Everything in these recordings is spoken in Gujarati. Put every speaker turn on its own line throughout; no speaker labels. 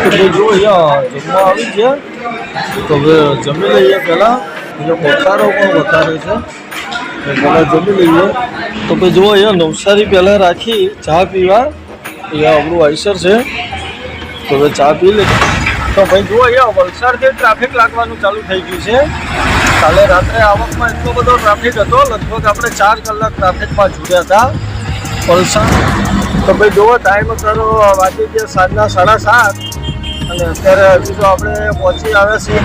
જો અહીંયા જમવા આવી ગયા તો હવે જમી લઈએ પહેલાં. અહીંયા બખારો પણ વધારે છે તો પહેલાં જમી લઈએ. તો ભાઈ જુઓ અહીંયા નવસારી પહેલાં રાખી ચા પીવા. અહીંયા આપણું આઈસર છે તો હવે ચા પી લે. તો ભાઈ જુઓ અહીંયા વલસાડથી ટ્રાફિક લાગવાનું ચાલુ થઈ ગયું છે. કાલે રાત્રે આવકમાં એટલો બધો ટ્રાફિક હતો, લગભગ આપણે 4 કલાક ટ્રાફિકમાં જોડ્યા હતા વલસાડ. તો ભાઈ જુઓ ટાઈમ અત્યારે વાગી ગયા સાંજના 7:30 અને અત્યારે હજુ તો આપણે પહોંચી આવ્યા છીએ.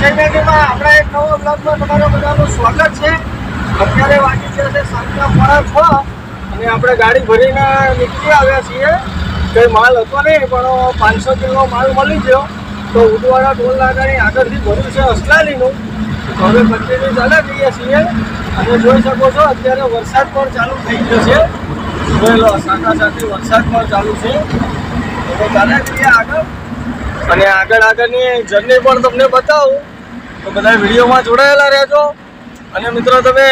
આપણા એક નવો બ્લોગમાં તમારું બધાનું સ્વાગત છે. અત્યારે વાગી ગયા છે સાંજના 6:30 અને આપણે ગાડી ભરીને નીકળી આવ્યા છીએ. કંઈ માલ હતો નહીં પણ 500 કિલો માલ મળી ગયો. તો ઉદવાડા ટોલ નાકાની આગળથી ભર્યું છે અસલાલીનું. હવે કન્ટિન્યુ ચાલે જઈએ છીએ અને જોઈ શકો છો અત્યારે વરસાદ પણ ચાલુ થઈ ગયો છે. જોયેલો સાથી વરસાદ પણ ચાલુ છે. તો ચાલે જઈએ આગળ અને આગળની જર્ની પણ તમને બતાવું. તો બધા વિડીયોમાં જોડાયેલા રહેજો. અને મિત્રો તમે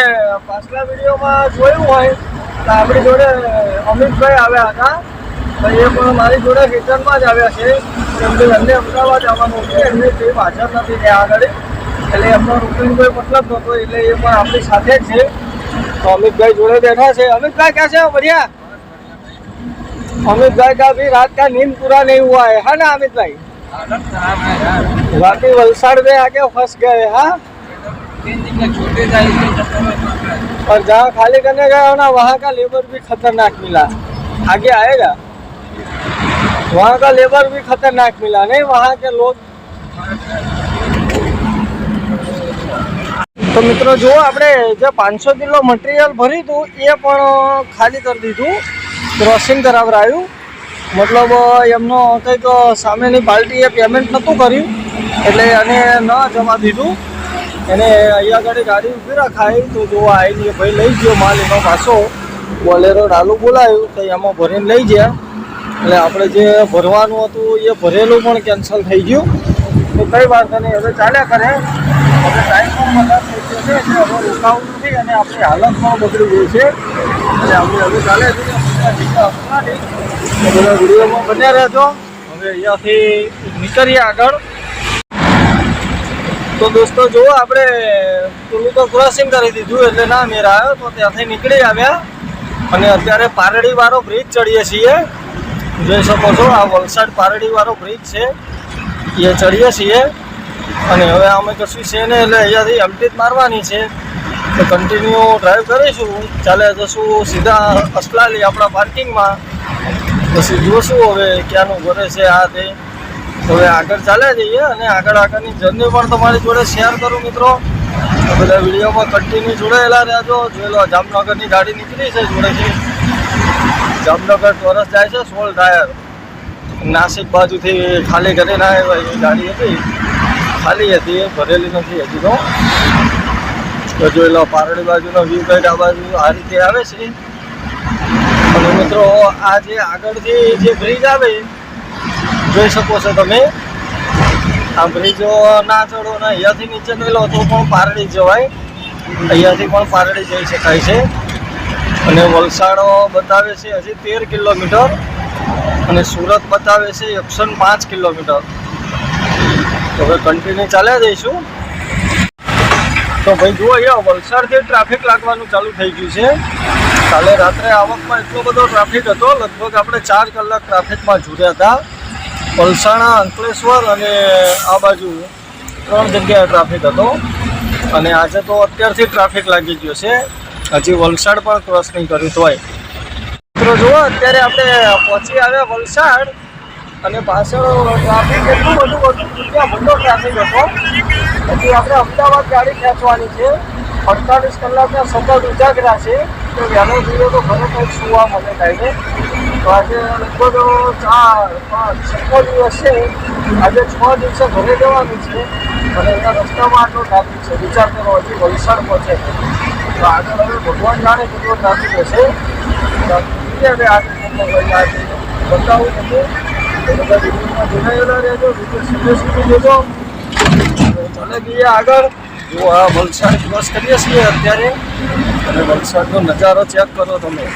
પાછલા વિડીયોમાં જોયું હોય તો આપણી જોડે અમિતભાઈ આવ્યા હતા. તો એ પણ મારી જોડે રિટર્નમાં જ આવ્યા છે. એમને અમદાવાદ આવવાનું છે, એમને ટ્રેન હાજર નથી ત્યાં આગળ, એટલે એમનો રૂપિન કોઈ મતલબ નહોતો, એટલે એ પણ આપણી સાથે જ છે. તો अमित जोड़े बैठा है. अमित भाई कैसे हो? बढ़िया. अमित भाई का भी रात का नींद पूरा नहीं हुआ है ना अमित भाई? बाकी वलसाड़ में आके फंस गए. हाँ, और जहाँ खाली करने गए हो ना वहाँ का लेबर भी खतरनाक मिला. आगे आएगा, वहाँ का लेबर भी खतरनाक मिला. नहीं वहाँ के लोग. तो मित्रों जो આપણે જે 500 કિલો મટીરિયલ ભર્યું હતું એ પણ ખાલી કરી દીધું, ક્રોસિંગ કરાવરાયું. મતલબ એમનો કંઈક સામેની પાર્ટીએ પેમેન્ટ નહોતું કર્યું એટલે એને ન જમા દીધું. એને અહીંયા આગળ ગાડી ઊભી રખાઈ તો જો આવીને ભાઈ લઈ ગયો માલ. એનો પાછો બોલેરો ડાલું બોલાવ્યું તો એમાં ભરીને લઈ ગયા. એટલે આપણે જે ભરવાનું હતું એ ભરેલું પણ કેન્સલ થઈ ગયું. તો કઈ વાંધો નહીં, હવે ચાલ્યા કરે. આપણે ટાઈમ પણ બધા થઈ ગયો છે એટલે હવે રોકાવું નથી અને આપણી હાલત પણ બગડી ગઈ છે. એટલે આપણે હવે ચાલે છે બધા વિડીયોમાં બન્યા રહેજો. હવે અહીંયાથી નીકળીએ આગળ. તો દોસ્તો જુઓ આપણે પેલું તો ક્રોસિંગ કરી દીધું એટલે ના મેર આવ્યો, તો ત્યાંથી નીકળી આવ્યા અને અત્યારે પારડીવાળો બ્રિજ ચડીએ છીએ. જોઈ શકો છો આ વલસાડ પારડીવાળો બ્રિજ છે, એ ચડીએ છીએ. અને હવે અમે કશું છે ને એટલે અહીંયાથી એમટી જ મારવાની છે. તો કન્ટિન્યુ ડ્રાઈવ કરીશું. ચાલે જશું સીધા અસલાલી આપણા પાર્કિંગમાં. પછી જોશું હવે ક્યાંનું ઘરે છે આ તે. હવે આગળ ચાલે જઈએ અને આગળની જર્ની પણ તમારી જોડે શેર કરું મિત્રો. તો બધા વિડીયોમાં કન્ટિન્યુ જોડાયેલા રહેજો. જોઈ લો જામનગરની ગાડી નીકળી છે જોડેથી. જામનગર ચોરસ જાય છે 16 ટાયર. નાસિક બાજુથી ખાલી કરીને આવ્યા એ ગાડી હતી, ખાલી હતી, એ ભરેલી નથી હજી તો. તો જોઈ લો પારડી બાજુનો વ્યૂ કંઈક આ બાજુ આ રીતે આવે છે. અને મિત્રો આ જે આગળથી જે બ્રિજ આવે જોઈ શકો છો તમે. આ બ્રિજ ના ચડો ને અહીંયાથી નીચે નહીં લો તો પણ પારડી જવાય. અહીંયાથી પણ પારડી જઈ શકાય છે. અને વલસાડ બતાવે છે હજી 13 કિલોમીટર અને સુરત બતાવે છે 105 કિલોમીટર. તો હવે કન્ટિન્યુ ચાલ્યા જઈશું. તો ભાઈ જુઓ અહીંયા વલસાડથી ટ્રાફિક લાગવાનું ચાલુ થઈ ગયું છે. કાલે રાત્રે આવકમાં એટલો બધો ટ્રાફિક હતો, લગભગ આપણે 4 કલાક ટ્રાફિકમાં જોડ્યા હતા. વલસાણા, અંકલેશ્વર અને આ બાજુ 3 જગ્યાએ ટ્રાફિક હતો. અને આજે તો અત્યારથી ટ્રાફિક લાગી ગયો છે. હજી વલસાડ પણ ક્રોસ નહીં કર્યું તોય. મિત્રો જુઓ અત્યારે આપણે પહોંચી આવ્યા વલસાડ અને પાછળ ટ્રાફિક એટલું બધું હતું, ત્યાં મોટો ટ્રાફિક હતો. પછી આપણે અમદાવાદ ગાડી ખેંચવાની છે. 48 કલાકના સતત ઉજાગરા છે. તો વહેલો જોઈએ તો ઘરે કંઈક સુવા મને કાંઈને. તો આજે લગભગ 4-5-6 દિવસ છે. આજે 6 દિવસે ઘરે જવાનું છે અને એના રસ્તામાં આટલો ટ્રાફિક છે. વિચાર કરો હજી વલસાડ પહોંચે છે. તો આગળ હવે ભગવાન જાણે કેટલો ટ્રાફિક હશે. હવે આજે બતાવું નથી. બધા વિડીયોમાં જોડાયેલા રહેજો, વિડીયો છેલ્લે સુધી જોજો. ચાલે જઈએ આગળ. જો આ વલસાડ ક્રોસ કરીએ છીએ અત્યારે અને વલસાડનો નજારો ચેક કરો તમે.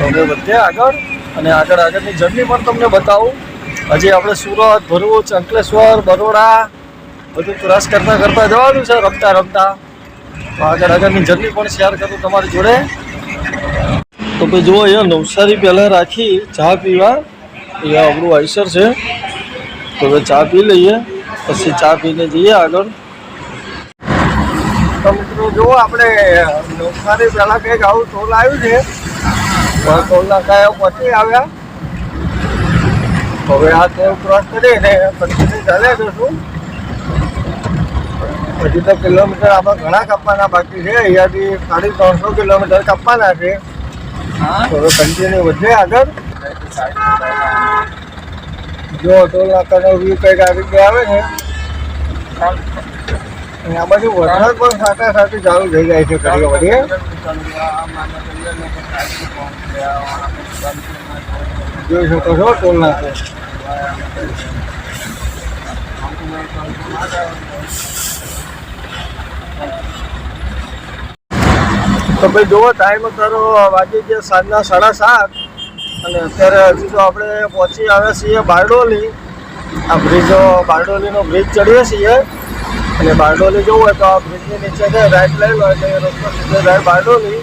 હવે વધીએ આગળ અને આગળની જર્ની પણ તમને બતાવું. હજી આપણે સુરત, ભરૂચ, અંકલેશ્વર, બરોડા બધું ક્રોસ કરતાં જવાનું છે રમતા. તો આગળની જર્ની પણ શેર કરું તમારી જોડે. તો ભાઈ જુઓ, અહીંયા નવસારી પહેલાં રાખી ચા પીવા. અહીંયા આપણું આઈસર છે, તો હવે ચા પી લઈએ, પછી ચા પીને જઈએ આગળ. તો મિત્રો જુઓ, આપણે નવસારી પહેલાં કંઈક આવું ટોલ આવ્યું છે. ટોલ નાકા પહોંચી આવ્યા. હવે આ ટોલ ક્રોસ કરીને કન્ટિન્યુ ચાલ્યા જશું. હજી તો કિલોમીટર આપણે ઘણા કાપવાના બાકી છે. અહીંયાથી 350 કિલોમીટર કાપવાના છે. તો હવે કન્ટિન્યુ વધે આગળ. જો ટોલ નાકાનો વ્યૂ કંઈક આ રીતે આવે છે. આ બાજુ વરસાદ પણ સાથે ચાલુ થઈ જાય છે. ઘડી વળીએ જોઈ શકો છો ટોલ નાકો. તો ભાઈ જુઓ, ટાઈમ અત્યારે વાગી ગયા સાંજના 7:30 અને અત્યારે હજી તો આપણે પહોંચી આવ્યા છીએ બારડોલી. આ બ્રિજ, બારડોલીનો બ્રિજ ચડીએ છીએ અને બારડોલી જવું હોય તો આ બ્રિજની નીચે રાઈટ લઈ લો એટલે રસ્તો સીધો જાય બારડોલી.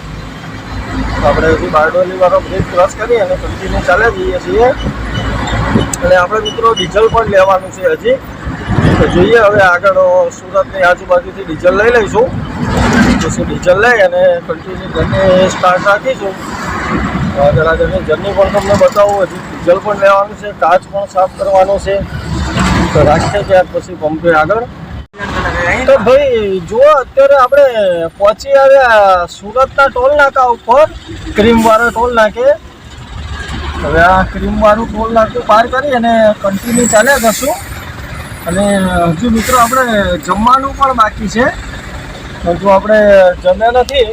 આપણે હજી બારડોલીવાળો બ્રિજ ક્રોસ કરી અને કન્ટિન્યુ ચાલે જઈએ છીએ. અને આપણે મિત્રો ડીઝલ પણ લેવાનું છે હજી. તો જોઈએ હવે આગળ સુરતની આજુબાજુથી ડીઝલ લઈ લઈશું. પછી ડીઝલ લઈ અને કન્ટિન્યુ જર્ની સ્ટાર્ટ રાખીશું. આગળની જર્ની પણ તમને બતાવું. હજી ડીઝલ પણ લેવાનું છે, કાચ પણ સાફ કરવાનો છે. તો રાખીએ ત્યાર પછી પંપે આગળ. તો ભાઈ જુઓ, અત્યારે આપણે પહોંચી આવ્યા સુરતના ટોલ નાકા ઉપર, ક્રીમવાળા ટોલ નાકે. હવે આ ક્રીમવાળું ટોલ નાકું પાર કરી અને કન્ટિન્યુ ચાલ્યા જશું. અને હજુ મિત્રો આપણે જમવાનું પણ બાકી છે. જો આપણે જમ્યા નથી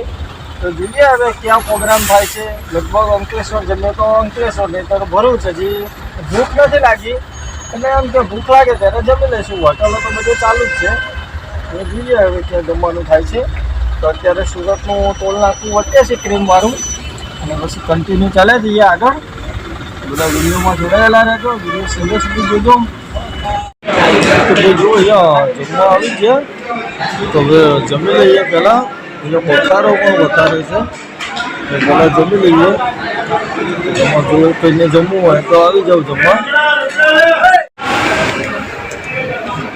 તો જોઈએ હવે ક્યાં પ્રોગ્રામ થાય છે. લગભગ અંકલેશ્વર જમીએ તો અંકલેશ્વર, નહીં તો ભરૂચ. હજી ભૂખ નથી લાગી એટલે એમ કે ભૂખ લાગે ત્યારે જમી લઈશું. હોટલો તો બધું ચાલુ જ છે. એ જોઈએ હવે ક્યાં જમવાનું થાય છે. તો અત્યારે સુરતનું ટોલ નાકું વચ્ચે છે ક્રીમવાળું અને પછી કન્ટિન્યુ ચાલ્યા જઈએ આગળ. બધા વિડીયોમાં જોડાયેલા રહેજો, વિડીયો સુધી સુધી જોજો. તો જો અહીંયા જમવા આવી ગયા તો હવે જમી લઈએ પહેલાં. અહીંયા બફારો પણ વધારે છે, પહેલાં જમી લઈએ. એમાં જો કોઈને જમવું હોય તો આવી જાવ જમવા.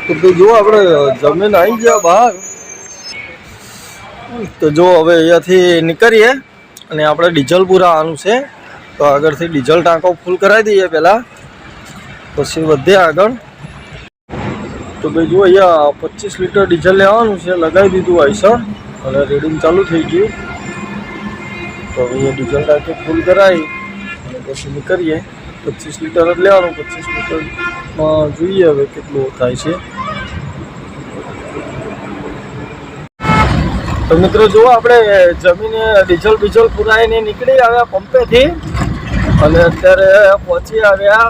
તો ભાઈ જો આપણે જમીન આવી ગયા બહાર. તો જો હવે અહીંયાથી નીકળીએ અને આપણે ડીઝલ પુરાવાનું છે. તો આગળથી ડીઝલ ટાંકો ફૂલ કરાવી દઈએ પહેલાં, પછી વધીએ આગળ. તો ભાઈ જો અહીંયા 25 લીટર ડીઝલ લેવાનું છે. લગાવી દીધું આઈસર અને રીડિંગ ચાલુ થઈ ગયું. તો અહીંયા ડીઝલ ટાંકી ફૂલ કરાવી અને પછી નીકળીએ. 25 લીટર જ લેવાનું. 25 લીટરમાં જોઈએ હવે કેટલું થાય છે. તો મિત્રો જુઓ, આપણે જમીને ડીઝલ પુરાઈને નીકળી આવ્યા પંપેથી અને અત્યારે પહોંચી આવ્યા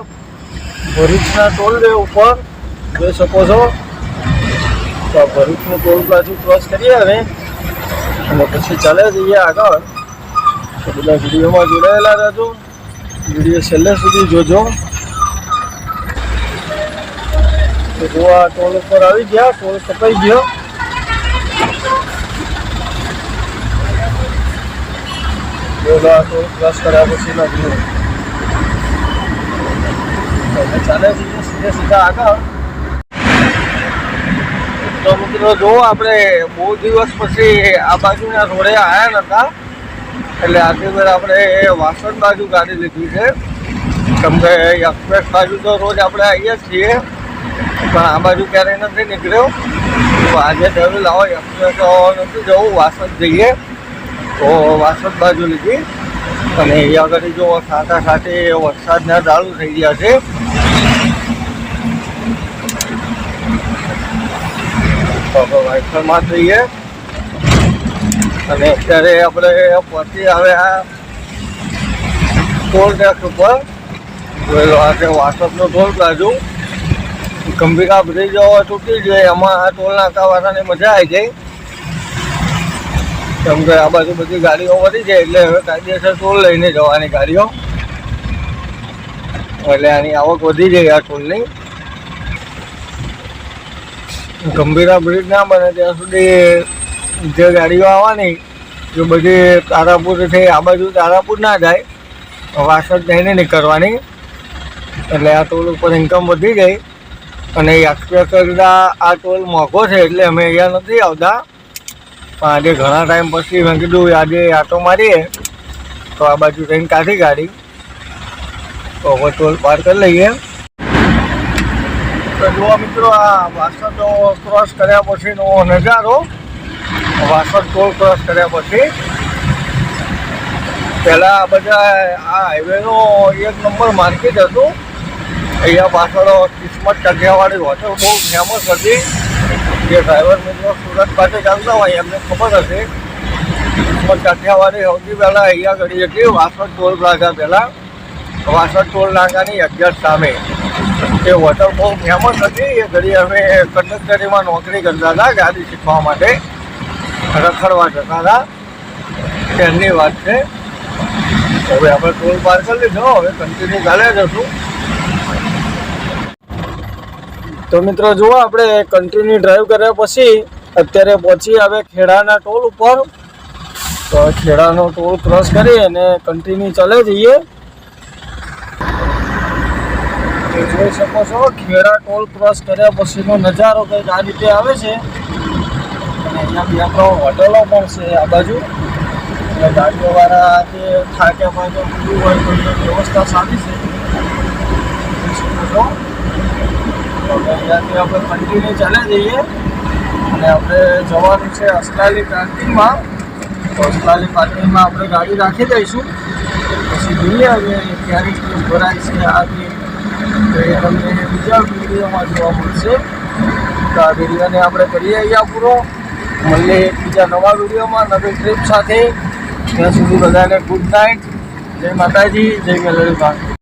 ભરૂચના ટોલ વે ઉપર. જોઈ શકો છો. તો ભરૂચનું ટોલ બાજુ ક્રોસ કરીએ હવે અને પછી ચાલે જઈએ આગળ. તો બધા વિડીયોમાં જોડાયેલા રહેજો, વિડીયો છેલ્લે સુધી જોજો. તો જો આ ટોલ ઉપર આવી ગયા, ટોલ કપાઈ ગયો. ટોલ ક્રોસ કર્યા પછીના વ્યૂ. ચાલે જઈએ સીધા આગળ. તો મિત્રો જો આપણે બહુ દિવસ પછી આ બાજુના રોડે આવ્યા નહોતા એટલે આજે આપણે વાસણ બાજુ ગાડી લીધી છે. કેમ કે એક્સપ્રેસ બાજુ તો રોજ આપણે આવીએ છીએ પણ આ બાજુ ક્યારેય નથી નીકળ્યો. તો આજે જરૂર લાવો એક્સપ્રેસ નથી જવું, વાસણ જઈએ. તો વાસણ બાજુ લીધી અને અહીંયા આગળ જો સાથે વરસાદના ચાલુ થઈ ગયા છે. વાઇફરમાં જઈએ અને અત્યારે આપણે પહોંચી આવ્યા ટોલ ટેક્સ ઉપર. જોયેલો આ છે વાસદનો ટોલ બાજુ. ગંભીરા બ્રિજ તૂટી જાય એમાં આ ટોલ નાકાવાળાની મજા આવી ગઈ. કેમ કે આ બાજુ બધી ગાડીઓ વધી જાય એટલે હવે કાયદેસર ટોલ લઈને જવાની ગાડીઓ, એટલે આની આવક વધી જાય આ ટોલની. ગંભીરા બ્રિજ ના બને ત્યાં સુધી જે ગાડીઓ આવવાની એ બધી તારાપુરથી આ બાજુ તારાપુર ના જાય, વાસદ થઈને નીકળવાની, એટલે આ ટોલ ઉપર ઇન્કમ વધી જાય. અને એક્સપ્રેસ કરતાં આ ટોલ મોંઘો છે એટલે અમે અહીંયા નથી આવતા, પણ આજે ઘણા ટાઈમ પછી મેં કીધું આજે આટો મારીએ તો આ બાજુ થઈને કાઢી ગાડી, તો હવે ટોલ પાર કરી લઈએ. તો જુઓ મિત્રો, આ વાસદ ક્રોસ કર્યા પછીનો નજારો. વાસદ ટોલ ક્રોસ કર્યા પછી પહેલાં આ બધા આ હાઈવેનો 1 નંબર માર્કેટ હતું. અહીંયા પાછળ કિસ્મત કાઠિયાવાડી હોટલ બહુ ફેમસ હતી. જે ડ્રાઈવર મિત્રો સુરત પાસે ચાલતા હોય એમને ખબર હશે. કિસ્મત કાઠિયાવાડી સૌથી પહેલાં અહીંયા ઘડી હતી વાસદ ટોલ પ્લાઝા પહેલાં, વાસદ ટોલ નાકાની એક્ઝેક્ટ સામે. એ હોટલ બહુ ફેમસ હતી. એ ઘડી અમે કંડક્ટરીમાં નોકરી કરતા હતા, ગાડી શીખવા માટે રખડવા જતા હતા, ત્યાંની વાત છે. હવે આપણે ટોલ પાર કરી લીધો, હવે કન્ટિન્યુ ચાલ્યા જશું. તો મિત્રો જુઓ, આપણે કન્ટિન્યુ ડ્રાઈવ કર્યા પછી અત્યારે પહોંચી આવે ખેડાના ટોલ ઉપર. તો ખેડાનો ટોલ ક્રોસ કરી અને કન્ટિન્યુ ચાલે જઈએ. જોઈ શકો છો ખેડા ટોલ ક્રોસ કર્યા પછીનો નજારો કંઈક આ રીતે આવે છે. અને અહીંયા બી આપણો હોટલો પણ છે આ બાજુ, એટલે ગાડીઓવાળા જે થાક્યા પાક્યા પૂરું હોય તો વ્યવસ્થા સારી છે. જોઈ શકો છો. અહીંયાથી આપણે કન્ટિન્યુ ચાલ્યા જઈએ અને આપણે જવાનું છે અસલાલી પાર્કિંગમાં. તો અસલાલી પાર્કિંગમાં આપણે ગાડી રાખી દઈશું, પછી જોઈએ હવે ક્યારે ભરાય છે આ બી એ તમને બીજા વિડીયોમાં જોવા મળશે. તો આ વિડીયોને આપણે કરીએ અહીંયા પૂરો. મળીએ બીજા નવા વિડીયોમાં નવી ટ્રીપ સાથે. ત્યાં સુધી બધાને ગુડ નાઇટ. જય માતાજી, જય મેલડીમાં.